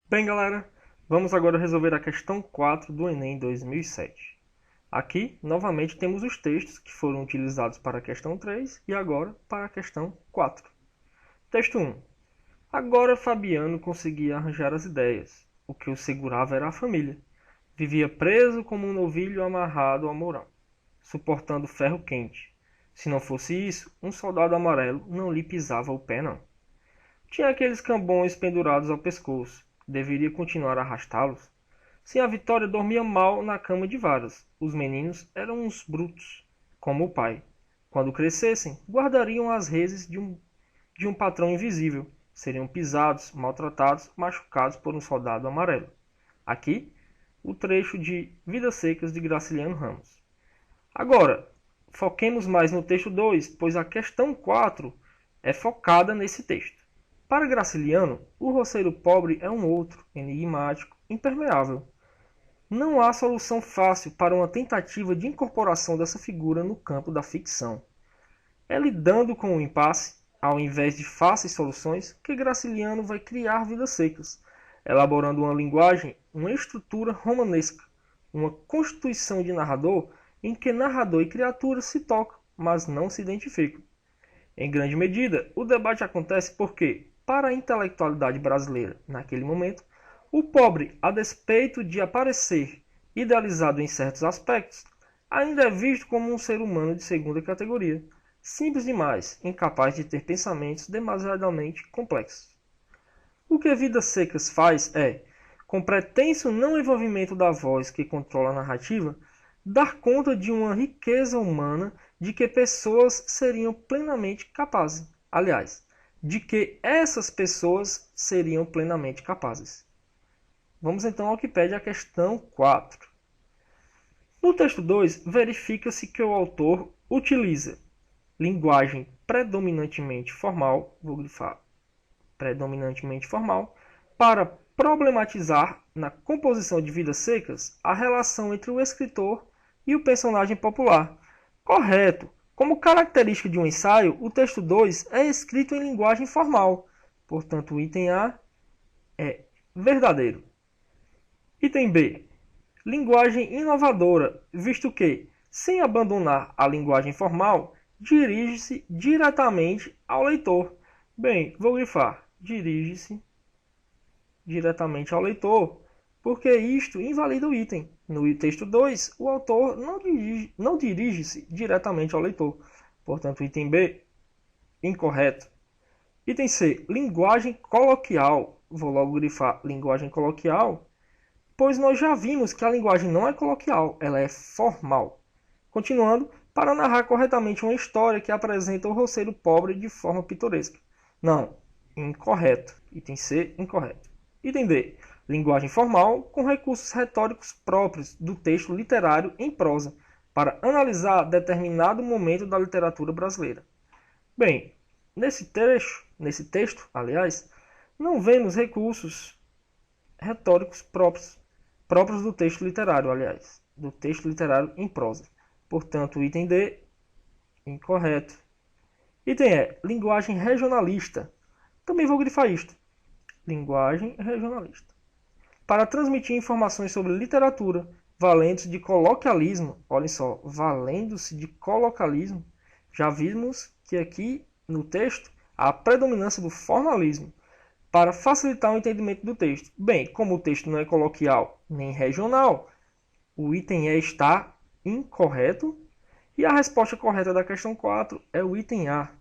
Bem, galera, vamos agora resolver a questão 4 do Enem 2007. Aqui, novamente, temos os textos que foram utilizados para a questão 3 e agora para a questão 4. Texto 1. Agora Fabiano conseguia arranjar as ideias. O que o segurava era a família. Vivia preso como um novilho amarrado ao mourão, suportando ferro quente. Se não fosse isso, um soldado amarelo não lhe pisava o pé, não. Tinha aqueles cambões pendurados ao pescoço. Deveria continuar a arrastá-los? Sim, a Vitória dormia mal na cama de varas. Os meninos eram uns brutos, como o pai. Quando crescessem, guardariam as reses de um patrão invisível. Seriam pisados, maltratados, machucados por um soldado amarelo. Aqui, o trecho de Vidas Secas de Graciliano Ramos. Agora, foquemos mais no texto 2, pois a questão 4 é focada nesse texto. Para Graciliano, o roceiro pobre é um outro, enigmático, impermeável. Não há solução fácil para uma tentativa de incorporação dessa figura no campo da ficção. É lidando com o impasse, ao invés de fáceis soluções, que Graciliano vai criar Vidas Secas, elaborando uma linguagem, uma estrutura romanesca, uma constituição de narrador em que narrador e criatura se tocam, mas não se identificam. Em grande medida, o debate acontece porque, para a intelectualidade brasileira, naquele momento, o pobre, a despeito de aparecer idealizado em certos aspectos, ainda é visto como um ser humano de segunda categoria, simples demais, incapaz de ter pensamentos demasiadamente complexos. O que Vidas Secas faz é, com pretenso não envolvimento da voz que controla a narrativa, dar conta de uma riqueza humana de que pessoas seriam plenamente capazes. Aliás, de que essas pessoas seriam plenamente capazes. Vamos então ao que pede a questão 4. No texto 2, verifica-se que o autor utiliza linguagem predominantemente formal, vou grifar predominantemente formal, para problematizar na composição de Vidas Secas a relação entre o escritor e o personagem popular. Correto. Como característica de um ensaio, o texto 2 é escrito em linguagem formal. Portanto, o item A é verdadeiro. Item B. Linguagem inovadora, visto que, sem abandonar a linguagem formal, dirige-se diretamente ao leitor. Bem, vou grifar. Dirige-se diretamente ao leitor, porque isto invalida o item. No texto 2, o autor não dirige-se diretamente ao leitor. Portanto, item B, incorreto. Item C, linguagem coloquial. Vou logo grifar linguagem coloquial, pois nós já vimos que a linguagem não é coloquial, ela é formal. Continuando, para narrar corretamente uma história que apresenta o roceiro pobre de forma pitoresca. Não, incorreto. Item C, incorreto. Item D. Linguagem formal com recursos retóricos próprios do texto literário em prosa, para analisar determinado momento da literatura brasileira. Bem, nesse texto, aliás, não vemos recursos retóricos próprios do texto literário, aliás, do texto literário em prosa. Portanto, item D, incorreto. Item E, linguagem regionalista. Também vou grifar isto. Linguagem regionalista. Para transmitir informações sobre literatura, valendo-se de coloquialismo, olhem só, valendo-se de coloquialismo, já vimos que aqui no texto há a predominância do formalismo, para facilitar o entendimento do texto. Bem, como o texto não é coloquial nem regional, o item E está incorreto, e a resposta correta da questão 4 é o item A.